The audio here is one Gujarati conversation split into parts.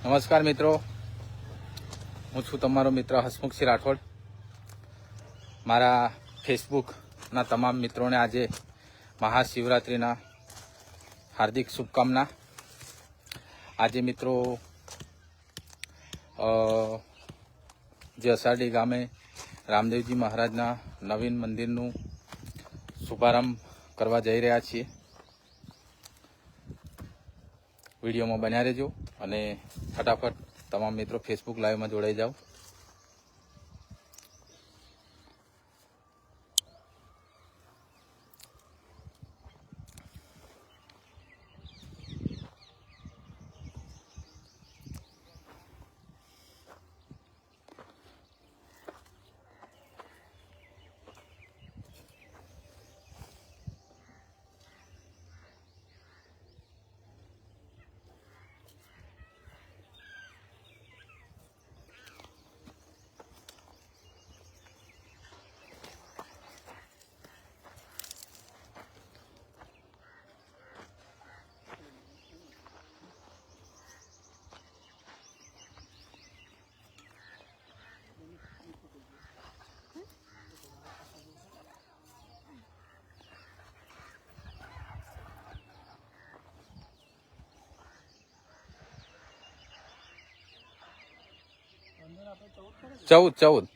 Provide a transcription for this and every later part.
નમસ્કાર મિત્રો, હું છું તમારો મિત્ર હસમુખસિંહ રાઠોડ. મારા ફેસબુકના તમામ મિત્રોને આજે મહાશિવરાત્રિના હાર્દિક શુભકામના. આજે મિત્રો જે અસારડી ગામે રામદેવજી મહારાજના નવીન મંદિરનું શુભારંભ કરવા જઈ રહ્યા છીએ. વિડીયોમાં બન્યા રહેજો અને ફટાફટ તમામ મિત્રો ફેસબુક લાઈવમાં જોડાઈ જાઓ. ચૌદ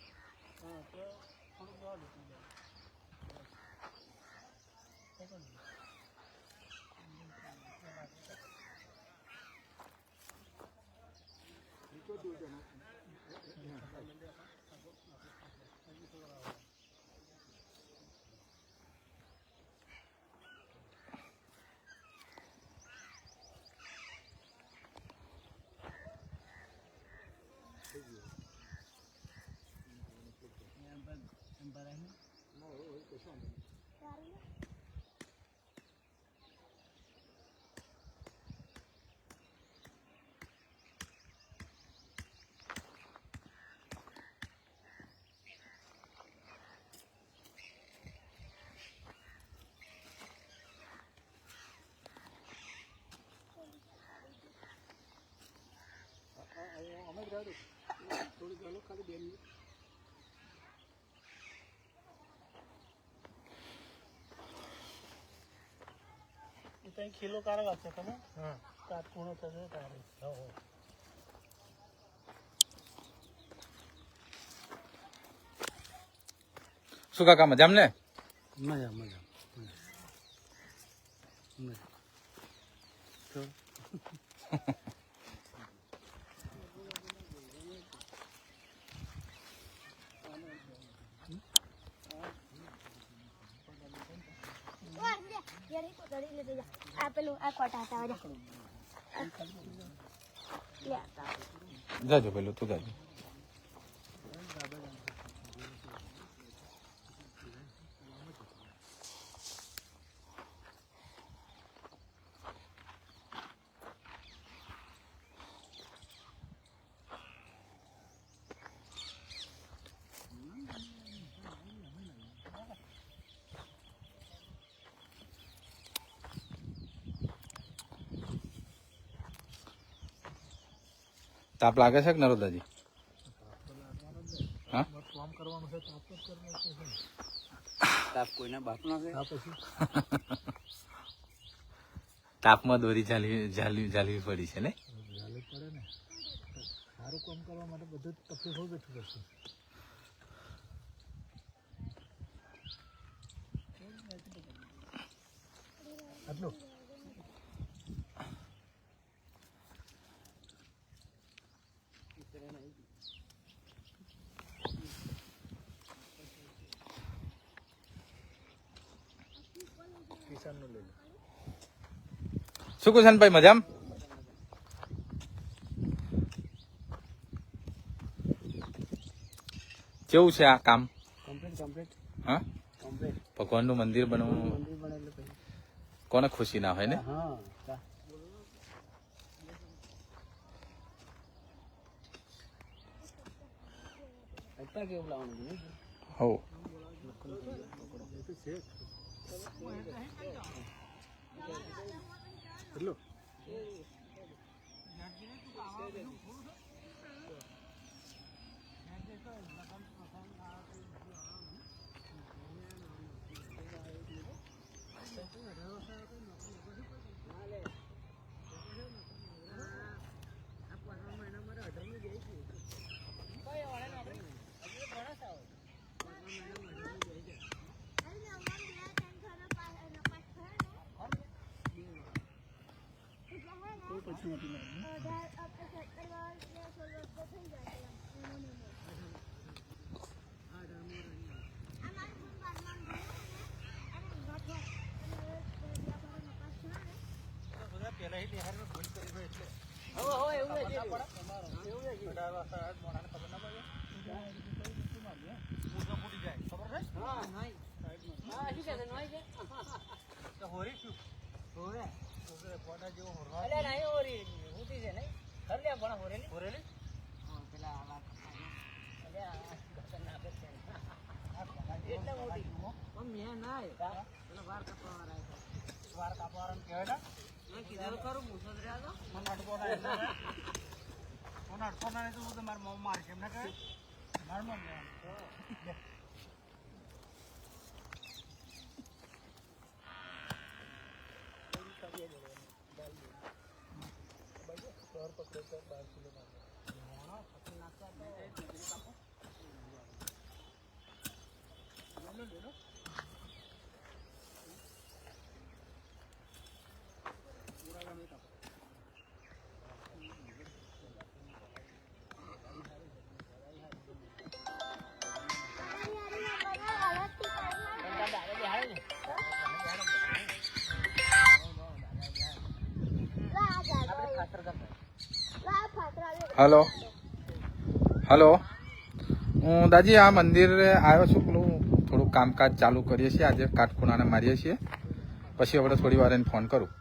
ખીલો કાઢવા છે તમે કાટ ખૂણો થશે તારે શું કાકા મજામ ને? મજા મજા જાજો પેલું તું જાજો. તાપ લાગે છે કે નરોદાજી? હા, તાપ કોઈના બાપનો છે તાપમાં દોરી ઝાલવી પડી છે ને. પડે ને સારું કામ કરવા માટે બધું તકલીફ હોય બેઠું કરશે. આટલું કિસાનનું લઈ લો. શું કુશનભાઈ મજામ? કેવું છે આ કામ? કમ્પ્લીટ હા, કમ્પ્લીટ ભગવાનનું મંદિર બનવું મંદિર બનેલું પછી કોને ખુશી ના હોય ને? હા અત્યારે કેવું લાવવાનું હો. એટલું હલો હલો, હું દાજી આ મંદિરે આવ્યો છું. પેલું થોડું કામકાજ ચાલુ કરીએ છીએ આજે, કાટખૂણાને મારીએ છીએ. પછી આપણે થોડી વાર એને ફોન કરું.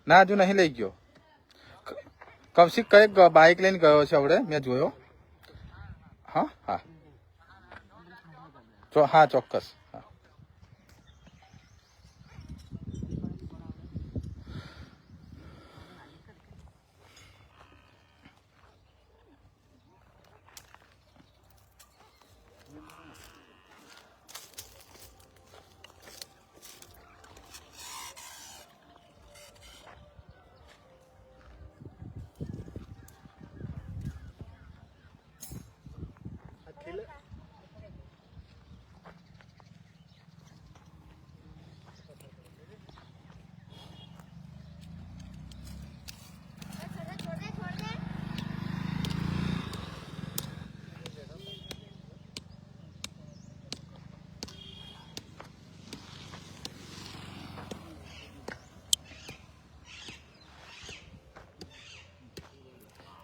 ના, હજુ નહીં લઈ ગયો. કૌશિક કઈક બાઇક લઈને ગયો છે હવે, મેં જોયો. હા હા હા, ચોક્કસ. હા.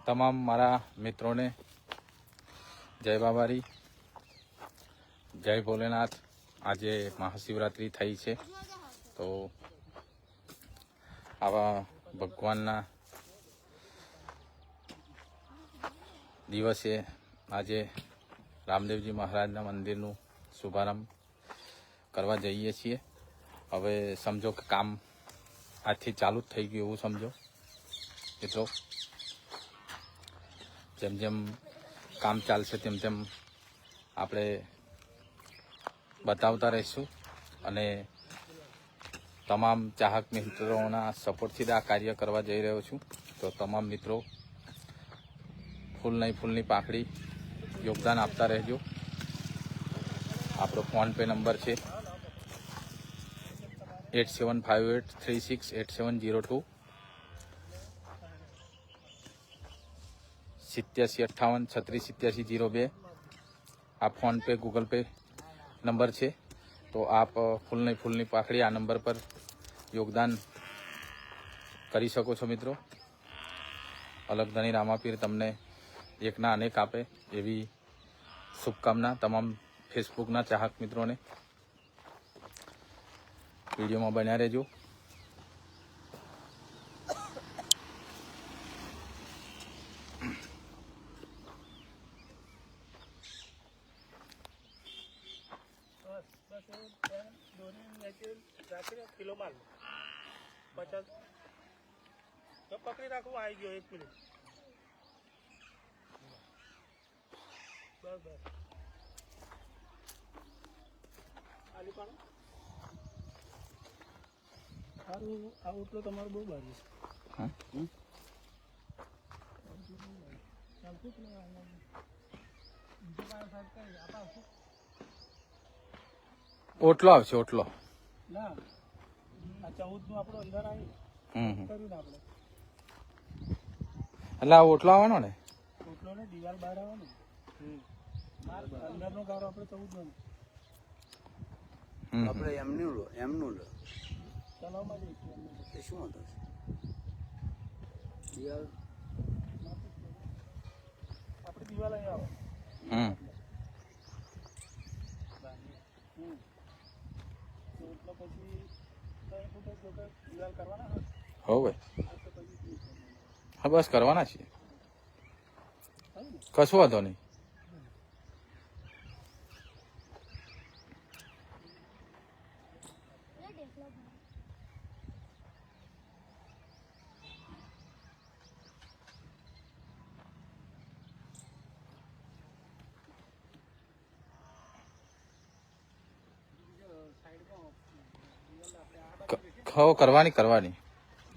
તમામ મારા મિત્રોને જય બાબારી, જય ભોલેનાથ. આજે મહાશિવરાત્રિ થઈ છે, તો આવા ભગવાનના દિવસે આજે રામદેવજી મહારાજના મંદિરનું શુભારંભ કરવા જઈએ છીએ. હવે સમજો કે કામ આજથી ચાલુ જ થઈ ગયું એવું સમજો મિત્રો. જેમ જેમ કામ ચાલશે તેમ તેમ આપણે બતાવતા રહીશું, અને તમામ ચાહક મિત્રોના સપોર્ટથી આ કાર્ય કરવા જઈ રહ્યો છું. તો તમામ મિત્રો ફૂલ નહીં ફૂલની પાંખડી યોગદાન આપતા રહેજો. આપણો ફોનપે નંબર છે 8758368702 8758368702. આ ફોનપે ગૂગલ પે નંબર છે. તો આપ ફૂલની ફૂલની પાંખડી આ નંબર પર યોગદાન કરી શકો છો મિત્રો. અલગ ધણી રામાપીર તમને એકના અનેક આપે એવી શુભકામના તમામ ફેસબુકના ચાહક મિત્રોને. વિડીયોમાં બન્યા રહેજો. કિલો માલ 50 પકડી રાખવું આવી ગયો 1 મિનિટ બસ બસ આલી પાડો સારું આ ઓટલો તમારો બહુ બારી છે હા ચાલતું જ નહીં બીજો પાછો સાહેબ કઈ આપા આવશું ઓટલો આવશે ઓટલો ના આ 14 નું આપણું અંદર આવી કર્યું ને આપણે એટલે આ ઓટલો આવવાનો ને ઓટલો ને દિવાલ બહાર આવવાનું અંદરનો ગારો આપણે 14 નો આપણે એમનું લો ચલાવમાં જઈશું એ શું હતો દિવાલ આપણી દિવાલ અહીં આવો ઓટલો પછી 3 ફૂટ જ દિવાલ કરવાના હોય હો ભાઈ હા બસ કરવાના છીએ કશું વાંધો નહીં ખાઓ કરવાની કરવાની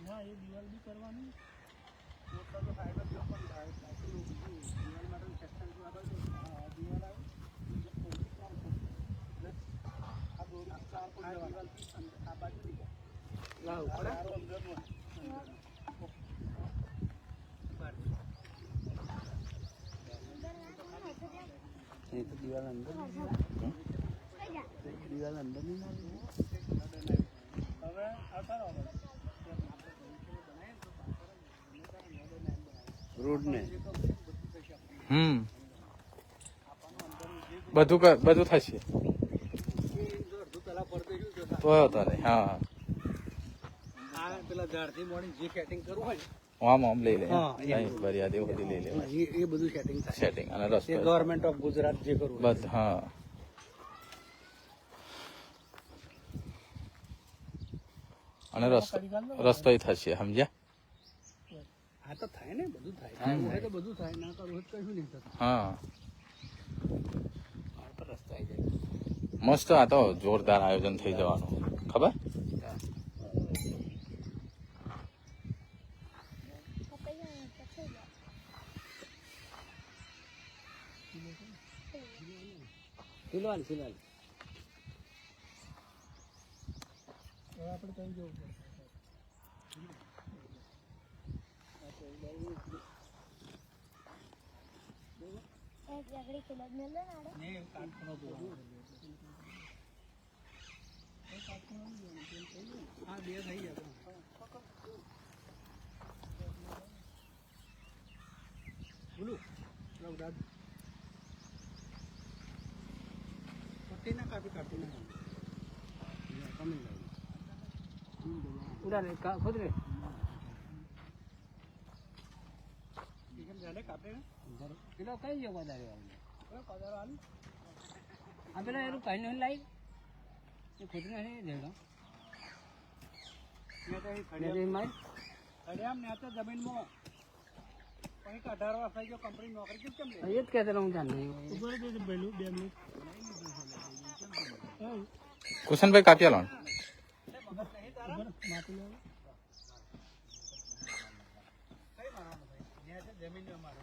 ના એ દિવાલ બી કરવાની ઓટલો તો સાઈડ જ પણ થાય દિવાલ માટે સેક્શન થી આગળ હા દિવાલ આવી આ 4 ફૂટ દિવાલ આ બાજુ લાવ પડે અંદરનું એ તો દિવાલ અંદર દિવાલ અંદર નહીં હવે આ કરો રોડ ને બધું થશે તો હતો નહીં હા પેલા ઝાડથી મોડી જે સેટિંગ કરવું હોય આમ આમ લઈ લે નહીં ફરિયાદ એવું બધી લઈ લે એ બધું સેટિંગ થાય સેટિંગ અને રસ્તો ગવર્મેન્ટ ઓફ ગુજરાત જે કરવું બસ હા અને રસ્તો થશે સમજ્યા આ તો થાય ને બધું થાય થાય હોય તો બધું થાય ના કરવું હોય તો કશું નહીં થતું હા આ તો રસ્તા આવી જાય મસ્ત આ તો જોરદાર આયોજન થઈ જવાનું ખબર ફિલહાલ ફિલહાલ હવે આપણે કઈ જવું પડે હા બે થઈ ગયા બોલું દાદુ પટ્ટી ના કાપી ના ઉડાને ખુદ રે કાપે પેલો કઈ ગયો વધારે આ પેલા એનું કઈ નહીં લાવી એ ખુદ ને લેડો ખડિયામ ને તો જમીનમાં કંઈક 18 વર્ષ થઈ ગયો કંપની નોકરી કેમ લે એ જ કહેતો હું જાણ નહીં પહેલું 2 મિનિટ કુશનભાઈ કાપી આલો જમીન અમારો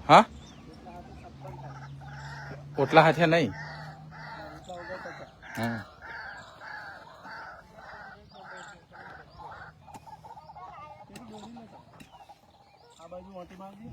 હા ઓટલા હાથે નહીં હા આ બાજુ મોટી માંગી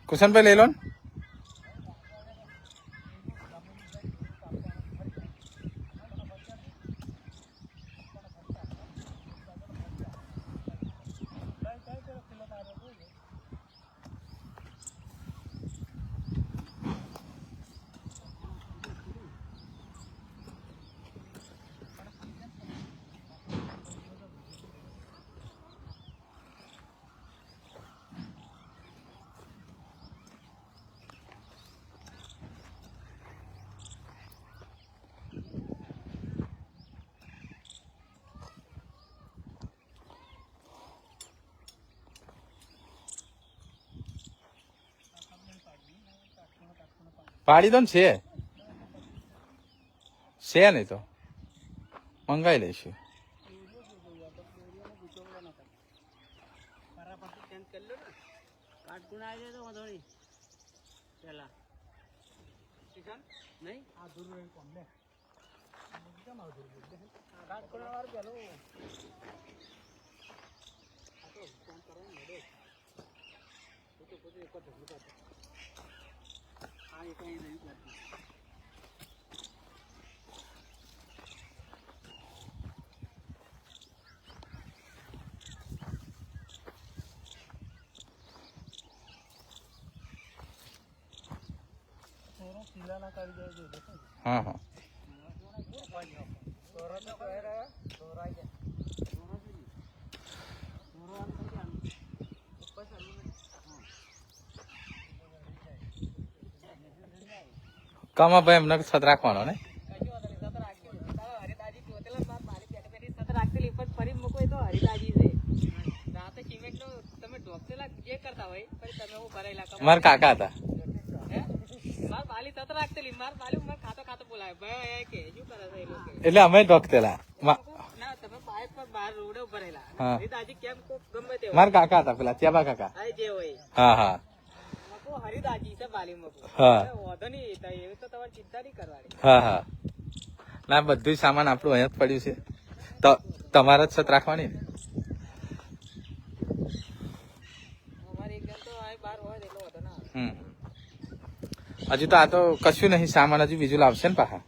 કુશનભાઈ લઈ લો ને. પાડી દો ને. છે નહીં તો મંગાઈ લઈશું. કાટકુણ આવી જાય તો વાંધો નહીં. પેલા નહીં આ દૂર રહી કોણ લે કેમ આવ દૂર કાટકોણ વાળું પેલો આ તો ફોન કરવાનો મેડો તો પોતે એક જ ઢગલું કાઢે આ એક અહીં નહીં કરતી. ના કરી જાય છે. હા હા કામાં ભાઈ એમને સત રાખવાનો ને. મારા કાકા હતા. એટલે અમે ઢોકતેલા. મારા કાકા હતા પેલા ત્યાબા કાકા. હા હા હા હા ના બધું સામાન આપણું અહીંયા જ પડ્યું છે. તો તમારે જ છત રાખવાની ને. હજુ તો આ તો કશું નહીં સામાન, હજુ બીજું લાવશે ને પાછા.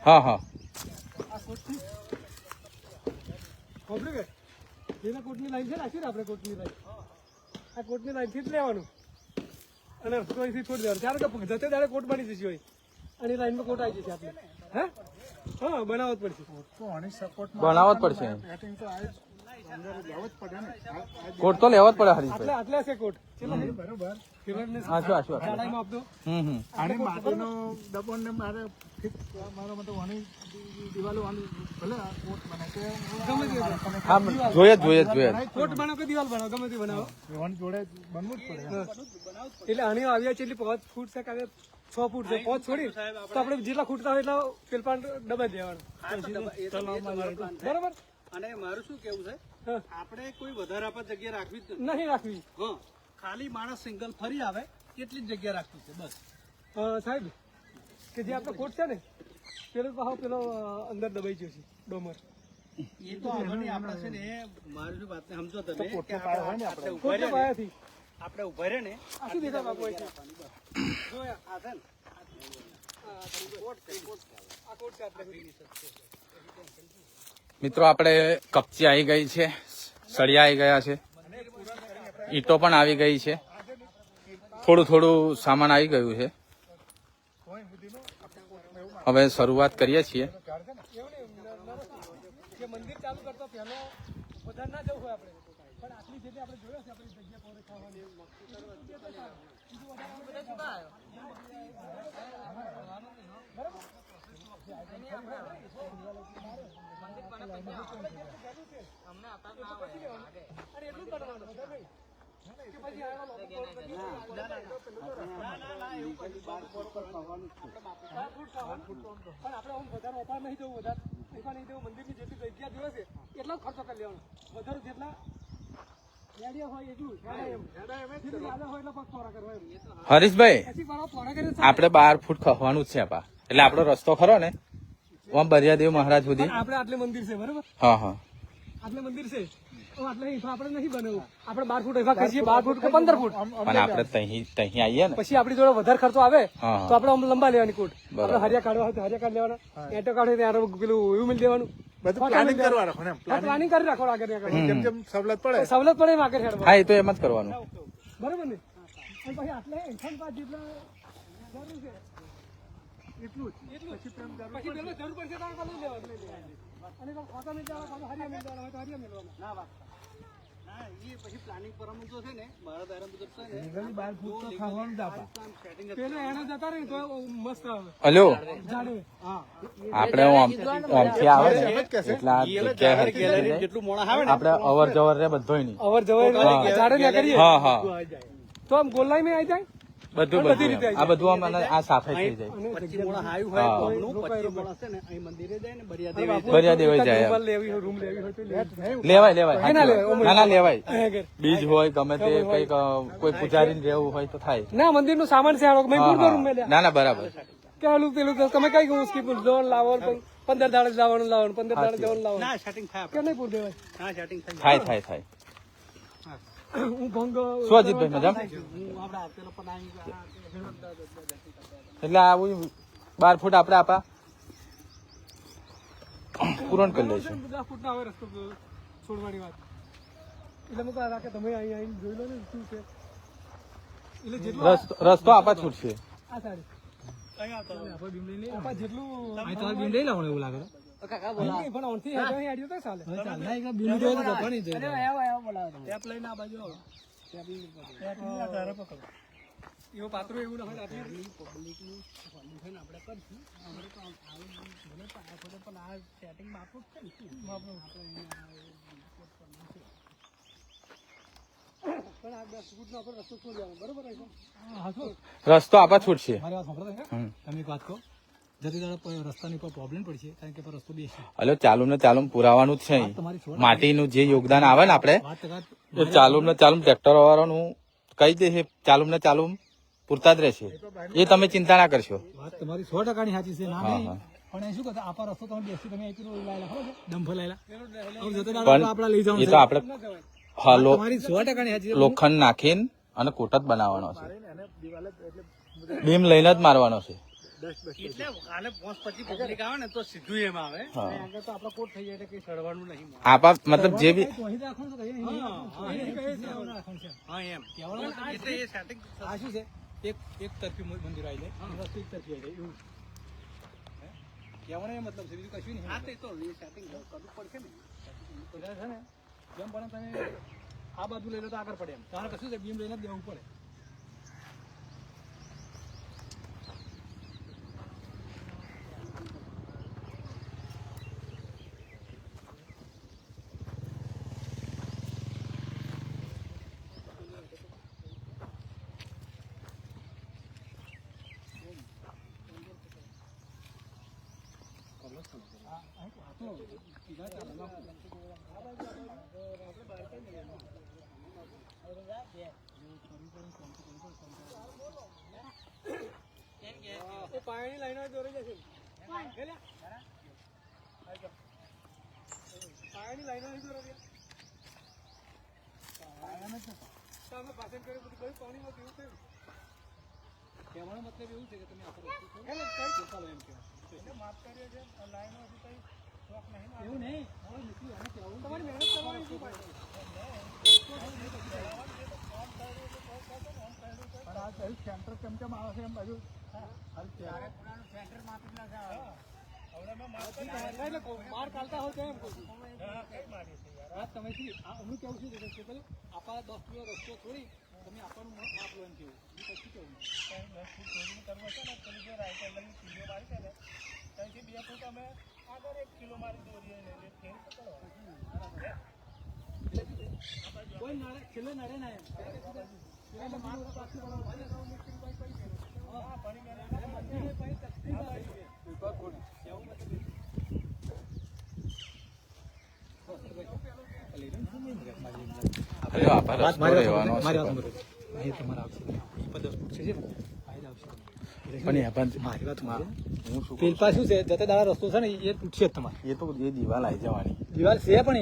હા હા કોટની લાઈન છે રાખી ને આપણે કોટની લાઈન, આ કોટની લાઈન થી જ લેવાનું અને રસ્તોથી છોડી દેવાનું. ત્યારે કે જતે દાડે કોટ બની જશે હોય અને લાઈનમાં કોટ આવી જશે આપણે. હા બનાવવો જ પડશે. બનાવવો જ પડશે. કોટ તો લેવો જ પડે હરીશભાઈ. આટલે હશે કોટ બરોબર આશુ આશુ જાડાઈમાં આપતો અને માટીનો ડબ્બો ને મારે મારો મતલબ વાની દિવાલો વાની ભલે આ કોટ બનાવે કે ગમે તે હા જોઈએ જ જોઈએ જ જોઈએ જ. કોટ બનાવો કે દિવાલ બનાવો ગમે તે બનાવો એવાની જોડે બનવું જ પડે એટલે આની આવ્યા છે એટલે 5 ફૂટ છે કાલે 6 ફૂટ છે 5 છોડી તો આપણે જેટલા ખૂટતા હોય એટલા પેલપાન દબાઈ દેવાનું બરાબર અને મારું શું કેવું છે હા. આપણે કોઈ વધારે આપણે જગ્યા રાખવી જ નથી. નહીં રાખવી હા ખાલી માણસ સિંગલ ફરી આવે એટલી જ જગ્યા રાખવી છે બસ. સાહેબ કે જે આપણો કોટ છે ને પેલો પાછો પેલો અંદર દબાઈ ગયો છે ડોમર એ તો આગળની આપણે છે ને એ મારી શું વાતને સમજો તમે કે કોટનો પાયો હોય ને આપણે કોટ ઉભા તો રહે ને, પાયાથી આપણે ઉભા રહે ને આ શું દેખાય બાપુ અહીંથી? જોયા આ છે ને આ કોટ છે આટલે. મિત્રો આપણે કપચી આવી ગઈ છે, સળિયા આવી ગયા છે, ઈંટો પણ આવી ગઈ છે, થોડું થોડું સામાન આવી ગયું છે. હવે શરૂઆત કરીએ છીએ. એવું નહીં, કે મંદિર ચાલુ કરતો પહેલો વધારે ના જવું હોય આપણે પણ આટલી જેટલી આપણે જોયો છે આપણી જગ્યા પોરે ખાવાની અને એટલું જ કરવાનું વધારે નહીં. કે પછી આવા લોકો પણ આપણે આમ વધારે ઓપાર નહીં જવું વધારે પૈસા નહીં જવું મંદિરની જેટલી જગ્યા જોવે છે એટલો જ ખર્ચો કરી લેવાનો વધારે જેટલા રેડિયા હોય એટલું જેટલું યાદ હોય એટલો પગ થોડા કરવા એમ. હરીશભાઈ પછી પાછો થોડા કરીને આપણે 12 ફૂટ ખવાનું જ છે આપા, એટલે આપણો રસ્તો ખરો ને ઓમ બરિયાદેવ મહારાજ સુધી. આપણે આટલે મંદિર છે બરોબર હા હા આટલે મંદિર છે આટલે હિંફા આપણે નહીં બનાવવું આપણે 12 ફૂટ હિંફા કરીએ 12 ફૂટ કે 15 ફૂટ પણ આપણે તહીં આવીએ ને. પછી આપણી જોડે વધારે ખર્ચો આવે હા. તો આપણે આમ લંબા લેવાની કોટ આપણે હરિયા કાઢવા હોય તો હરિયા કાઢ લેવાના એટો કાઢે ત્યાં પેલું એવું મિલ દેવાનું બધું પ્લાનિંગ કરવા રાખો ને પ્લાનિંગ કરી રાખો આગળ આગળ જેમ જેમ સવલત પડે સવલત પડે એમ આગળ હેડવા હા એ તો એમ જ કરવાનું. બરોબર ને અને પછી આટલે ઇન્સાન પાસ જેટલા જરૂર છે એટલું પછી પેલું જરૂર પડશે તો આપણે લઈ લેવાનું અને જો ખાતા નહીં જવા તો હરિયા મિલ જવાના હોય તો હરિયા મિલવાના ના વાત ના એ પછી પ્લાનિંગ કરવાનું તો છે ને મારા દાયરા મુજબ છે ને 12 ફૂટ તો ખાવાનું જ આપા સેટિંગ પેલે એને જતા રહે તો મસ્ત આવે હલો જાડે આપણે ઓમથી આવે ને એટલે આ જગ્યા હરખી થઈ જાય. જેટલું મોડા આવે ને આપણે અવર જવર રે બધોય નહીં. અવર જવર જાડે ને કરીએ હા હા તો આમ ગોલાઈ માં આવી જાય બધું બધું આ બધું આમ અને આ સાફે થઈ જાય. 25 મોડા હાયું હોય હા. ગામનું, 25 મોડા છે ને અહીં મંદિરે જાય ને બરિયાદેવ બરિયાદેવ જાય રૂમ લેવી હોય રૂમ લેવી હોય તો લેવાય લેવાય ના લેવાય. ના ના લેવાય. આગળ. બીજ હોય ગમે તે કઈક કોઈ પૂજારી રહેવું હોય તો થાય. ના મંદિર નું સામાન છે આ લોકો મેં હા, પૂરતો રૂમ હા. મેલ્યા ના ના બરાબર. કે ઓલું પેલું તો તમે કઈ કહું સ્કીપ લોન લાવો 15 દાડે લાવવાનું 15 દાડે જવાનું લાવવાનું ના સેટિંગ થાય કે નહીં પૂર દેવાય હા સેટિંગ થાય થાય થાય થાય. હું ભંગ શું અજીતભાઈ મજામાં? હું આપણે આપેલો પ્લાનિંગ એટલે આવું 12 ફૂટ આપણે આપા પૂરણ કરી લઈશું. 10 ફૂટ ના આવે રસ્તો છોડવાની વાત એટલે હું કહા કે તમે અહીં આવીને જોઈ લો ને શું છે એટલે જેટલું રસ્તો આપા છૂટશે. આ સાડી આપા જેટલું કાકા નહીં, પણ ઓનથી હેડો અહીં આડ્યો તો ચાલે ટેપ લઈને આ બાજુ આવો એવો પાત્રો એવું ના હોય આટલી પબ્લિકનું સોલ્યુશન આપણે કરશું આપણે તો આવે ભલે પાછળ પણ આ સેટિંગ માપનું જ છે ને આપણે પણ આ 10 ફૂટનો આપણે રસ્તો છોડી દેવાનો બરોબર છે રસ્તો આપા છૂટશે. મારી વાત સાંભળો હમ. તમે એક વાત કહો જતી દાડા રસ્તાની પર પ્રોબ્લેમ પડશે કારણ કે રસ્તો બેસી હલો ચાલુ ને ચાલુ પુરાવાનું જ છે અહીં. માટીનું જે યોગદાન આવે ને આપણે એ ચાલુ ને ચાલુ ટ્રેક્ટર વાળાનું કહી દે છે ચાલુ ને ચાલુ પૂરતા જ રહેશે. એ તમે ચિંતા ના કરશો. વાત તમારી 100% ની સાચી છે ના હા નહીં હા પણ એ શું કરતા આપા રસ્તો તમે બેસી તમે અહીંથી લાયેલા ખબર છે ડમ્ફર લાયેલા હવે જતો પણ દાડા આપડા લઈ જવાનું એ તો આપણે હા તમારી 100% ની સાચી છે લોખંડ નાખીને અને કોટ જ બનાવવાનો છે. બીમ લઈને જ મારવાનો છે. એટલે કાલે 5-25 પબ્લિક આવે ને તો સીધું એમ આવે હા. આગળ તો આપણા કોટ થઈ જાય એટલે કઈ સડવાનું નહીં આપા મતલબ જે બી તો અહીં રાખવાનું છે અહીં રાખવાનું છે હા એમ એટલે એ સેટિંગ આ શું છે એક તરફી મંદિર આવી જાય રસ્તો એક તરફી આવી જાય એવું કહેવાનો એ મતલબ છે બીજું કશું નહીં હા તો એ તો સેટિંગ કરવું પડશે ને બધા છે ને જેમ બને તમે આ બાજુ લઈ લો તો આગળ પડે એમ. તારે કશું છે બીમ લઈને જ દેવું પડે. પાણી લાઈનો દોરી જશે. પાણી લાઈનો દોરી તમે પાછળ કર્યું બધું કયું પાણીમાં કેવું થયું? કહેવાનો મતલબ એવું છે કે તમે આખો રસ્તો ચાલો એમ કહેવાય. માફ કરીએ છે લાઈનો હજી કઈ શોખ નહીં. એવું નહીં, તમારી મહેનત કરવાની શું ફાયદો? પણ આ કયું સેન્ટર કેમ કેમ આવે છે એમ બાજુ માર ચાલતા હોય તો એમ કહું છું. તમે હું કેવું છું આપણા 10 કિલો રસ્તો છોડી તમે આપણનું માપ લો એમ કેવું પછી કેવું 10 ફૂટ છોડીને કરવું હશે ને પેલી જે રાઈટ એંગલની કિલો મારી છે ને ત્યાંથી 2 ફૂટ અમે આગળ 1 કિલો મારી દોરીએ ને ફેર પકડો કોઈ નડે છેલ્લે નડે ના એમ પેલપા શું છે જતા દાડા રસ્તો છે ને એ તૂટશે જ તમારે. એ તો એ દિવાલ આવી જવાની, દિવાલ છે પણ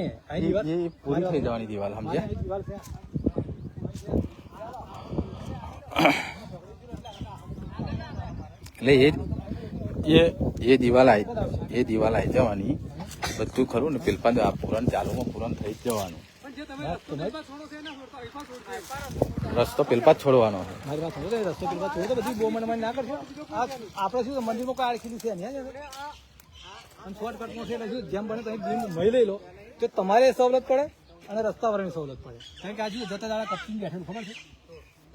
એ પૂરી થઈ જવાની દિવાલ, સમજ્યા? દિવાલ છે. એટલે એ દિવાલ આવી જવાની, બધું ખરું ને પેલપા પૂરણ ચાલુમાં પૂરણ થઈ જ જવાનું. રસ્તો પેલપા જ છોડવાનો છે. મારી વાત સમજો રસ્તો પેલપા છોડો તો બધી બહુ મનમાની ના કરશો. આ આપણે શું મંદિરમાં કોઈ આડખીલી છે નહીં અને શોર્ટકટમાં છે એટલે શું જેમ બને તમે બીમ મળી લઈ લો તો તમારે સવલત પડે અને રસ્તા વાળાની સવલત પડે. કારણ કે આજે જતા દાડા કપચીને બેઠેલું ખબર છે?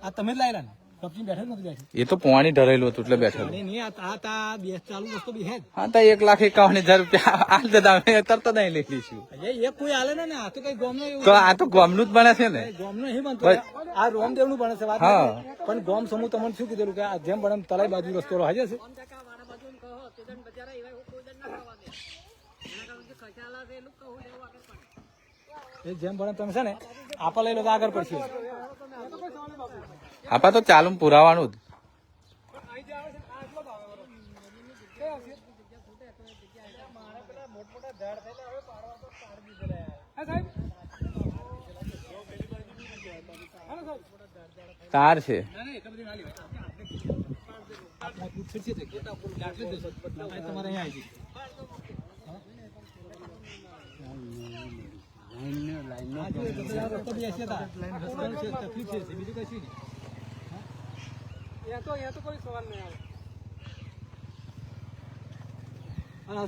આ તમે જ લાયેલા ને કપચીને બેઠેલું નથી બેઠેલું. એ તો પોણી ઢરેલું હતું એટલે બેઠેલું. નહીં આ બે ચાલુ રસ્તો બી હે જ. હા તો 1,51,000 રૂપિયા હાલ જતા તરત નહીં લઈ લઈશું. એ કોઈ હાલે ને આ તો કઈ ગોમ તો આ તો ગામનું જ બને છે ને. ગોમ નું નહીં બનતું આ રોમદેવ નું બને છે વાત. પણ ગોમ સમૂહ તમને શું કીધેલું કે આ જેમ બને તલાઈ બાજુ રસ્તો હાજર છે. એ જેમ બને તમે છે ને આપા લઈ લો તો આગળ પડશે. આપા તો ચાલુ પુરાવાનું જ. તાર છે તમારે અહીંયા તકલીફ છે બીજું કશું નહીં. તો કોઈ સવાલ નહીં આવે.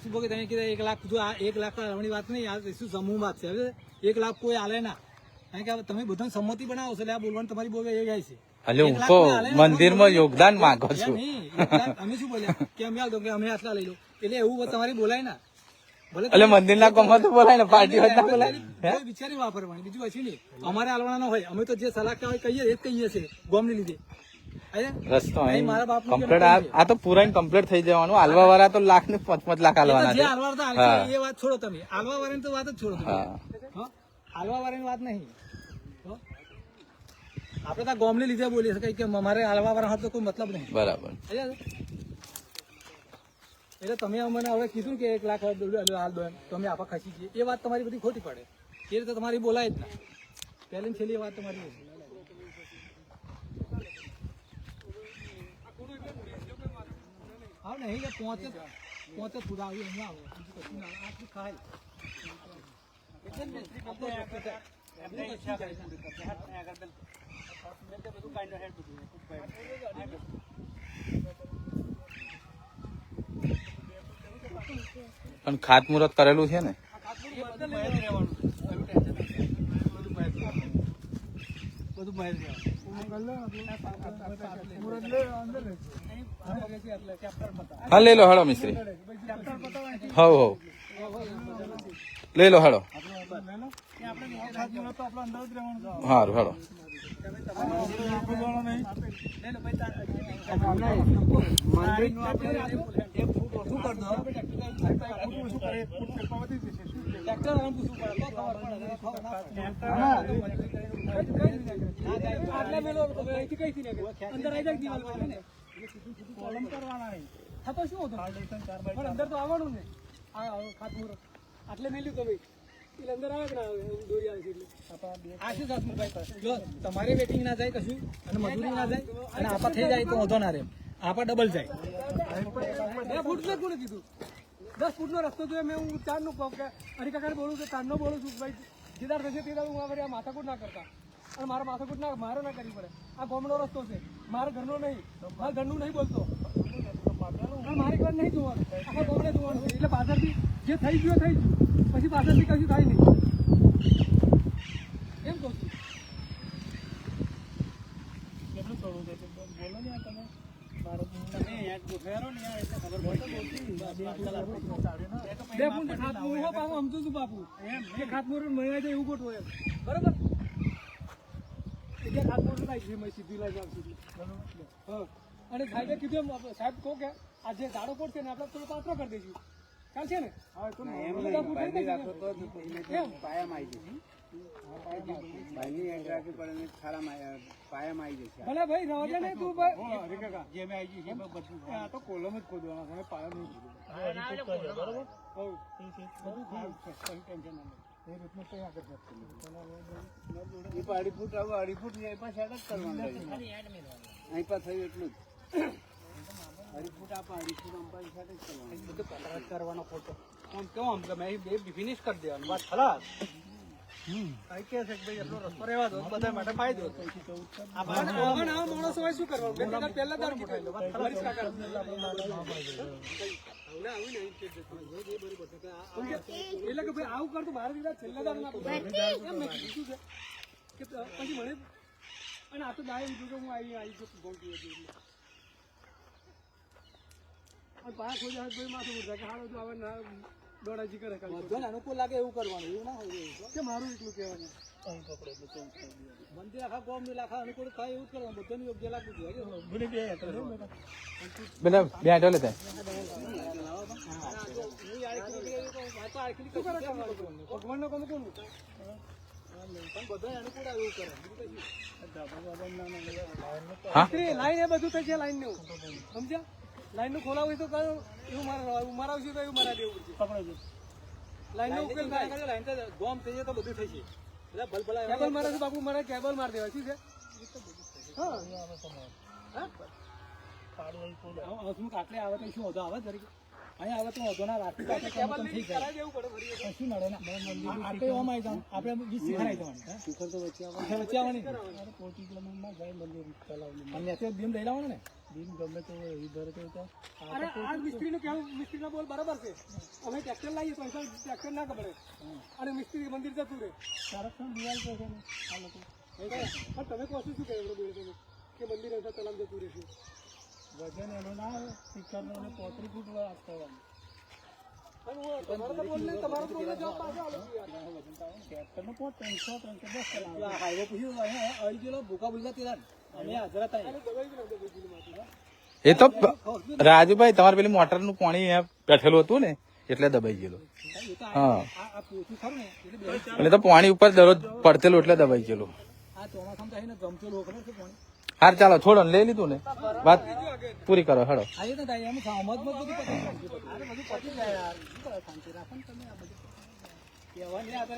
શું બોલે તમે કીધા 1 લાખ જો આ 1 લાખ રમણી વાત નહીં, આ શું સમૂહ વાત છે. હવે 1 લાખ કોઈ હાલે ના, કારણ કે તમે બધાને સંમતિ બનાવો છો એટલે આ બોલવાનું તમારી બોલ એ જાય છે. એટલે હું તો મંદિરમાં યોગદાન માંગો છું. અમે શું બોલ્યા કે અમે આલ દો કે અમે આટલા લઈ લો એટલે એવું તમારી બોલાય ના. એટલે મંદિરના કામમાં તો બોલાય ને, પાર્ટી હોય ના બોલાય. વિચારી વાપરવાની બીજું કશું નહીં. અમારે હાલવાના ન હોય, અમે તો જે સલાહ હોય કહીએ એ જ કહીએ છીએ ગોમને લીધે. રસ્તો કમ્પ્લીટ આ તો પૂરા કમ્પ્લીટ થઈ જવાનું. હાલવા વાળા તો 1,00,000 ને 5-5 લાખ હાલવાના છે. એ વાત છોડો તમે, હાલવા વાળાની તો વાત જ છોડો તમે. હાલવા વાળાની વાત નહીં. આપડે તો ગોમને લીધે બોલીએ છીએ કે અમારે હાલવા વાળા તો કોઈ મતલબ નહીં. બરાબર. એટલે તમે અમને હવે કીધું કે 1 લાખ હાલ દો એમ તો અમે આપા ખસી જઈએ, એ વાત તમારી બધી ખોટી પડે. એ રીતે તમારી બોલાય જ ના. પહેલી છેલ્લી વાત તમારી હા નહીં પહોંચે પૂરા આવ્યું અહીંયા આવો બીજું કશું ના આટલું ખાય પણ ખાતમુહૂર્ત કરેલું છે ને. બધું બહાર હા લઈ લો હળો મિસ્ત્રી હવ હવ લઈ લો હળો સારું હળો થતો શું હતો પણ અંદર તો આવવાનું ને ખાતમુહૂર્ત આટલે મેલ્યું તો ભાઈ એટલે અંદર આવે કે ના આવે દોરી આવે છે એટલે આ શું ખાતમુહૂર્ત જો તમારે વેટિંગ ના જાય કશું અને મજૂરી ના જાય અને આપા થઈ જાય તો વધો ના રહે આપા ડબલ જાય 2 ફૂટ ને કોને કીધું 10 ફૂટનો રસ્તો જોઈએ મેં હું 4 નું કહું કે હરિકાકાને બોલું કે 4 નો બોલું છું ભાઈ જેદાર થશે તે હું આ માથાકૂટ ના કરતા અને મારા માથાકૂટ ના મારે ના કરવી પડે આ ગામનો રસ્તો છે મારા ઘરનો નહીં મારા ઘરનું નહીં બોલતો મારે ઘર નહીં જોવાનું આખા ગામને જોવાનું છે એટલે પાછળથી જે થઈ ગયું થઈ ગયું પછી પાછળથી કશું થાય નહીં એમ કહું છું કેટલું થોડું છે બોલો ને તમે તમે યાદ ગોઠવ્યા ને યાર એટલે ખબર પડે 2 ફૂટ ખાતમુહૂર્ત હો પાછું સમજુ છું બાપુ એ ખાતમુહૂર્ત મળ્યા જાય એવું ગોઠવો એમ બરાબર એટલે ખાતમુહૂર્ત લાગી છે મેં સીધી લાગી આવશે હા અને સાહેબે કીધું એમ સાહેબ કહો કે આ જે ઝાડો પડશે ને આપણે થોડો પાત્રો કરી દઈશું ચાલ છે ને ભલે ભાઈ રવા ને તું જે મેં આવી છે બધું આ તો કોલમ જ ખોદવાના છે પાયા નહીં બરોબર એ તો અઢી ફૂટ આવું 2.5 ફૂટ એ પાસે સેટ જ કરવાનું અહીં પાસે થયું એટલું જ 2.5 ફૂટ આપા 2.5 ફૂટ આમ પાસે સેટ જ કરવાનું બધું પતરા કરવાનો ફોટો આમ કેવો આમ ગમે બે ફિનિશ કરી દેવાનું વાત ખલાસ કે છે કે ભાઈ એટલો રસ્તો રહેવા દો બધા માટે ફાયદો આ માણસો હોય શું કરવાનું મેં તને પહેલા દાર ઉઠાવી લો વાત ખલાસ કાકા એટલે કે ભાઈ આવું કરતું મારા દીધા છેલ્લા દાર ના એમ મેં કીધું છે કે પછી મને અને આ તો દાય લીધું કે હું આવી ગયો ફોન કર્યો એટલે પાયા ખોજા ભાઈ માથું ઉઠા કે હાલો તો આવે ના દોડાજી કરે બધો અનુકૂળ લાગે એવું કરવાનું એવું ના હોય કે મારું એટલું કહેવાનું મંદિર આખા ગામ ની આખા અનુકૂળ થાય એવું કરવાનું બધાને યોગ્ય લાગવું જોઈએ બેટા બે આટો લેતા ભગવાન નો કોણ કોણ બધા અનુકૂળ આવે એવું કરે લાઈન એ બધું થઈ છે લાઈન નું સમજ્યા લાઈન નું ખોલાવું તો એવું મારાવશું તો એવું મારા દેવું પડશે લાઈન નો ઉકેલ થાય લાઈન તો ગોમ થઈ જાય તો બધું થઈ છે કેબલ મારે છે બાપુ મારે કેબલ માર દેવા શું છે આટલે આવે તો શું વધો આવે તરીકે અહીંયા આવે તો વધો ના રાખી કેબલ થઈ જાય શું નડે ને આપણે ઓમ આવી જાવ આપણે 20 શિખરાઈ જવાની શિખર તો વચ્ચે આવવાની અને બીમ લઈ લાવવાનું ને બીમ ગમે તો ઇધર તો અરે આ મિસ્ત્રીનું કેવું મિસ્ત્રીનો બોલ બરાબર છે અમે ટ્રેક્ટર લાવીએ તો ટ્રેક્ટર ના ગબડે અને મિસ્ત્રી મંદિર જતું રહે સંરક્ષણ દિવાલ તો છે ને આ લોકો પણ તમે કહો શું કહેવું બોલ તમે કે મંદિર હશે તલામ જતું રહેશે વજન એનો ના આવે શિખરનો 35 ફૂટ આપવાનું તમારો બોલ નહીં તમારો બોલ જવાબ પાછો આલો ટ્રેક્ટરનો 310 હાઈવે પૂછ્યું અઢી કિલો ભૂકા ભૂકા તેરા અમે હાજર હતા એ તો રાજુભાઈ તમારે પેલી મોટર નું પાણી અહીંયા બેઠેલું હતું ને એટલે દબાઈ ગયેલું હા એટલે તો પાણી ઉપર દરરોજ પડતેલું એટલે દબાઈ ગયેલું હાર ચાલો છોડો લઈ લીધું ને વાત પૂરી કરો હેડો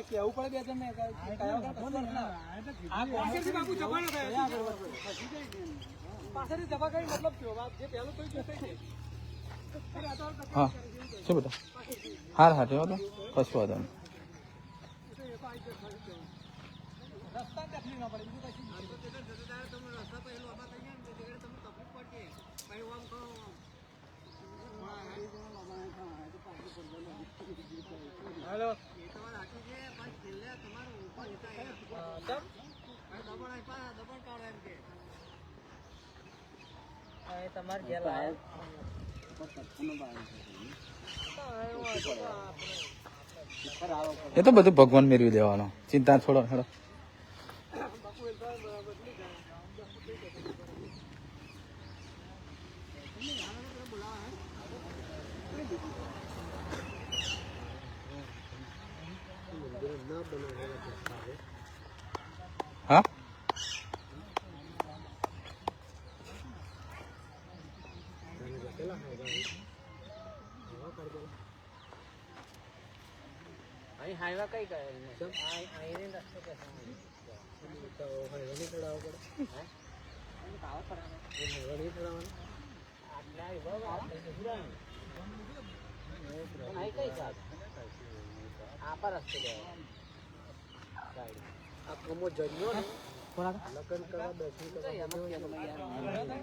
કેવું પડે બે પાછળથી જવા કઈ મતલબ કયો જે પહેલું તો હા શું બેટા હાર હા તેવા તો કશું વાંધો નહીં રસ્તા તકલીફ ના પડે હેલો તમારે ઘેર લાયા એ તો બધું ભગવાન મેળવી દેવાનો, ચિંતા છોડો હેડો. હા અહીં હાઈવા કઈ કરે અહીં રસ્તો કે આપા રસ્તો આ કમો જન્યો ને લગ્ન કરવા દર્શન કરવા